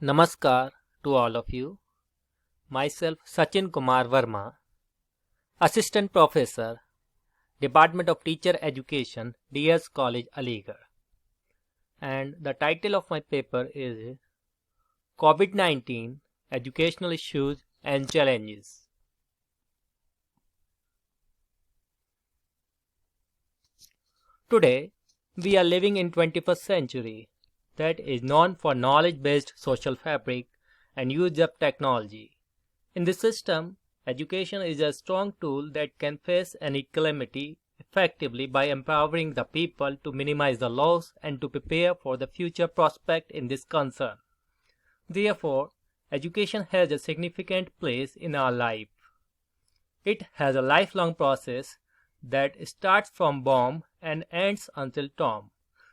Namaskar to all of you. Myself Sachin Kumar Verma, Assistant Professor, Department of Teacher Education, DS College, Aligarh. And the title of my paper is COVID-19 Educational Issues and Challenges. Today, we are living in 21st century that is known for knowledge-based social fabric and use of technology. In this system, education is a strong tool that can face any calamity effectively by empowering the people to minimize the loss and to prepare for the future prospect in this concern. Therefore, education has a significant place in our life. It has a lifelong process that starts from bomb and ends until tomb.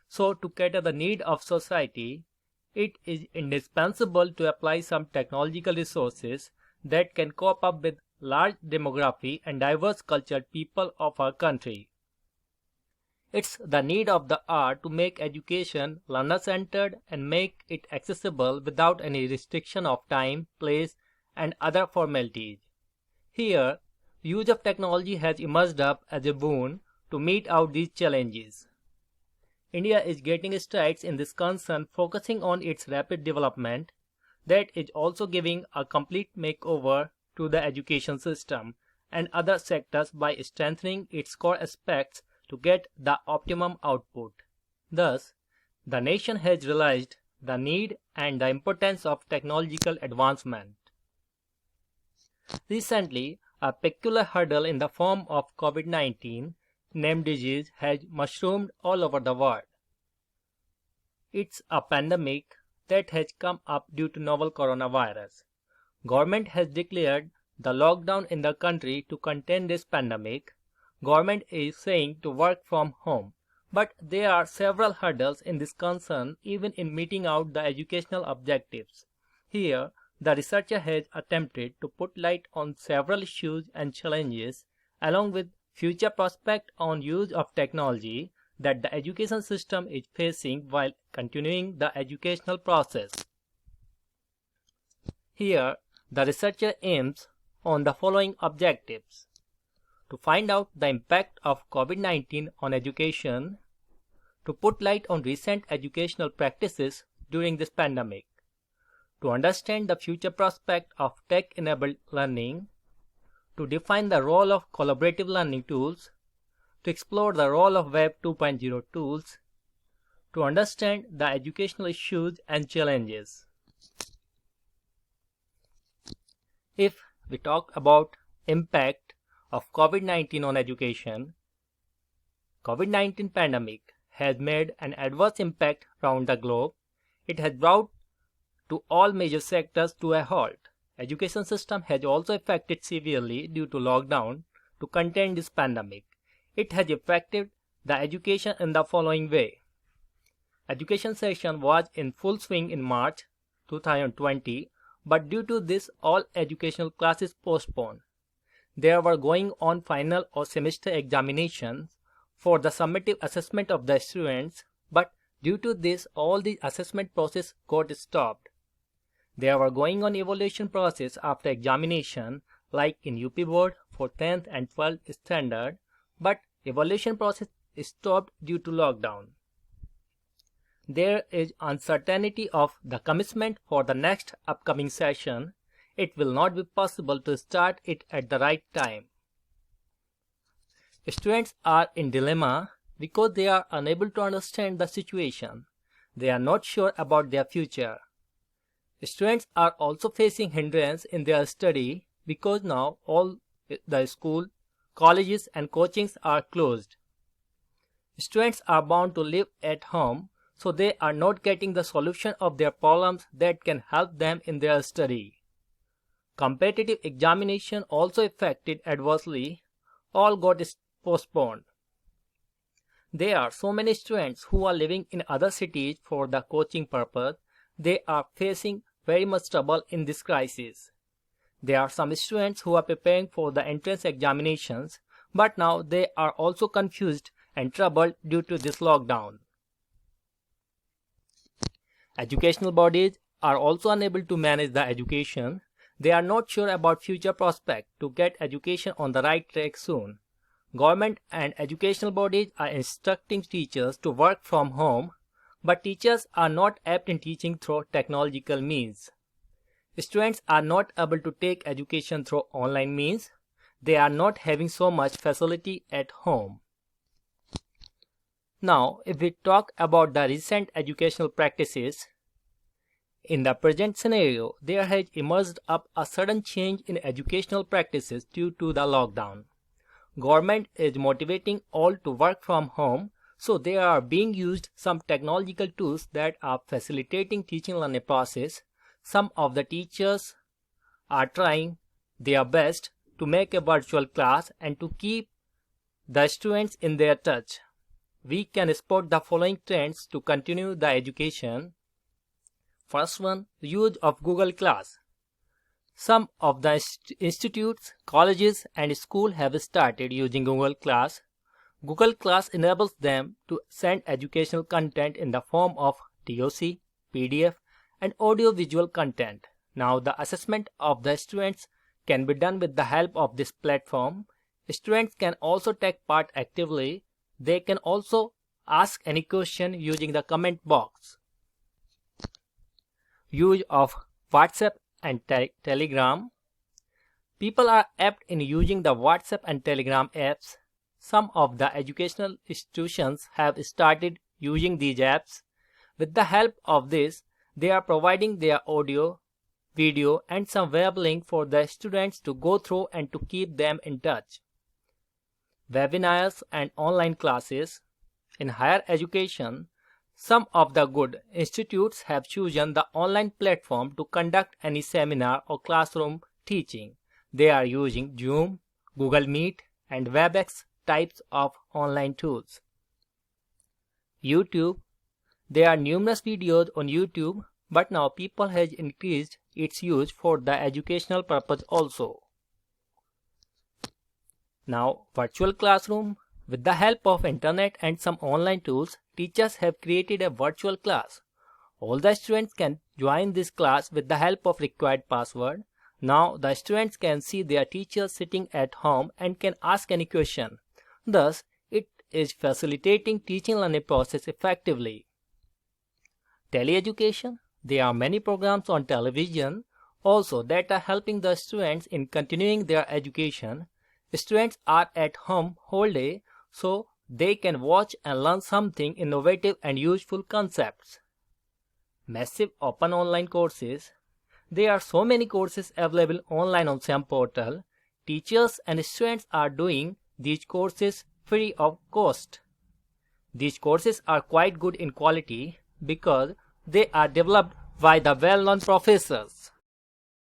So, to cater the need of society, it is indispensable to apply some technological resources that can cope up with large demography and diverse cultured people of our country. It's the need of the hour to make education learner-centered and make it accessible without any restriction of time, place, and other formalities. Here, use of technology has emerged up as a boon to meet out these challenges. India is getting strides in this concern, focusing on its rapid development that is also giving a complete makeover to the education system and other sectors by strengthening its core aspects to get the optimum output. Thus, the nation has realized the need and the importance of technological advancement. Recently, a peculiar hurdle in the form of COVID-19 named disease has mushroomed all over the world. It's a pandemic that has come up due to novel coronavirus. Government has declared the lockdown in the country to contain this pandemic. Government is saying to work from home, but there are several hurdles in this concern even in meeting out the educational objectives. Here, the researcher has attempted to put light on several issues and challenges along with future prospect on use of technology that the education system is facing while continuing the educational process. Here, the researcher aims on the following objectives: to find out the impact of COVID-19 on education, to put light on recent educational practices during this pandemic, to understand the future prospect of tech-enabled learning, to define the role of collaborative learning tools, to explore the role of Web 2.0 tools, to understand the educational issues and challenges. If we talk about impact of COVID-19 on education, COVID-19 pandemic has made an adverse impact around the globe. It has brought to all major sectors to a halt. Education system has also affected severely due to lockdown to contain this pandemic. It has affected the education in the following way. Education session was in full swing in March 2020, but due to this all educational classes postponed. There were going on final or semester examinations for the summative assessment of the students, but due to this all the assessment process got stopped. There were going on evaluation process after examination like in UP board for 10th and 12th standard, but evaluation process stopped due to lockdown. There is uncertainty of the commencement for the next upcoming session. It will not be possible to start it at the right time. Students are in dilemma because they are unable to understand the situation. They are not sure about their future. Students are also facing hindrance in their study because now all the school, colleges and coachings are closed. Students are bound to live at home, so they are not getting the solution of their problems that can help them in their study. Competitive examination also affected adversely. All got postponed. There are so many students who are living in other cities for the coaching purpose. They are facing very much trouble in this crisis. There are some students who are preparing for the entrance examinations, but now they are also confused and troubled due to this lockdown. Educational bodies are also unable to manage the education. They are not sure about future prospects to get education on the right track soon. Government and educational bodies are instructing teachers to work from home, but teachers are not apt in teaching through technological means. Students are not able to take education through online means. They are not having so much facility at home. Now, if we talk about the recent educational practices, in the present scenario, there has emerged up a sudden change in educational practices due to the lockdown. Government is motivating all to work from home, so there are being used some technological tools that are facilitating teaching learning process. Some of the teachers are trying their best to make a virtual class and to keep the students in their touch. We can spot the following trends to continue the education. First one, the use of Google Class. Some of the institutes, colleges and schools have started using Google Class. Google Class enables them to send educational content in the form of DOC, PDF and audio-visual content. Now the assessment of the students can be done with the help of this platform. Students can also take part actively. They can also ask any question using the comment box. Use of WhatsApp and Telegram. People are apt in using the WhatsApp and Telegram apps. Some of the educational institutions have started using these apps. With the help of this, they are providing their audio, video and some web link for the students to go through and to keep them in touch. Webinars and online classes. In higher education, some of the good institutes have chosen the online platform to conduct any seminar or classroom teaching. They are using Zoom, Google Meet, and WebEx types of online tools. YouTube. There are numerous videos on YouTube, but now people have increased its use for the educational purpose also. Now, virtual classroom. With the help of internet and some online tools, teachers have created a virtual class. All the students can join this class with the help of required password. Now the students can see their teacher sitting at home and can ask any question. Thus, it is facilitating teaching learning process effectively. Teleeducation. There are many programs on television also that are helping the students in continuing their education. Students are at home whole day, so they can watch and learn something innovative and useful concepts. Massive open online courses. There are so many courses available online on SAM portal. Teachers and students are doing these courses free of cost. These courses are quite good in quality because they are developed by the well-known professors.